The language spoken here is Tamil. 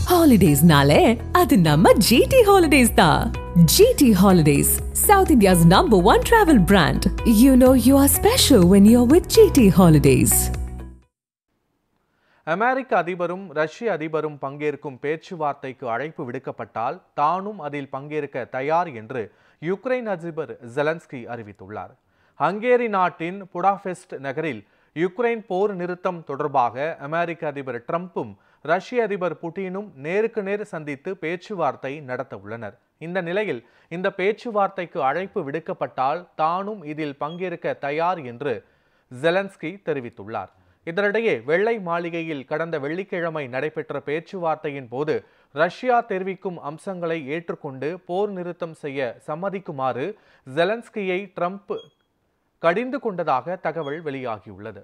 Holidays-nale, adu namma GT Holidays da. GT Holidays, South India's #1 travel brand. You know you are special when you're with GT Holidays. அமெரிக்க அதிபரும் ரஷ்ய அதிபரும் பங்கேற்கும் பேச்சுவார்த்தைக்கு அழைப்பு விடுக்கப்பட்டால் தானும் அதில் பங்கேற்க தயார் என்று யுக்ரைன் அதிபர் ஜெலன்ஸ்கி அறிவித்துள்ளார். ஹங்கேரி நாட்டின் புடாபெஸ்ட் நகரில் யுக்ரைன் போர் நிறுத்தம் தொடர்பாக அமெரிக்க அதிபர் ட்ரம்பும் ரஷ்ய அதிபர் புட்டினும் நேருக்கு நேர் சந்தித்து பேச்சுவார்த்தை நடத்த உள்ளனர். இந்த நிலையில் இந்த பேச்சுவார்த்தைக்கு அழைப்பு விடுக்கப்பட்டால் தானும் இதில் பங்கேற்க தயார் என்று ஜெலன்ஸ்கி தெரிவித்துள்ளார். இதனிடையே வெள்ளை மாளிகையில் கடந்த வெள்ளிக்கிழமை நடைபெற்ற பேச்சுவார்த்தையின் போது ரஷ்யா தெரிவிக்கும் அம்சங்களை ஏற்றுக்கொண்டு போர் நிறுத்தம் செய்ய சம்மதிக்குமாறு ஜெலன்ஸ்கியை ட்ரம்ப் கடிந்து கொண்டதாக தகவல் வெளியாகியுள்ளது.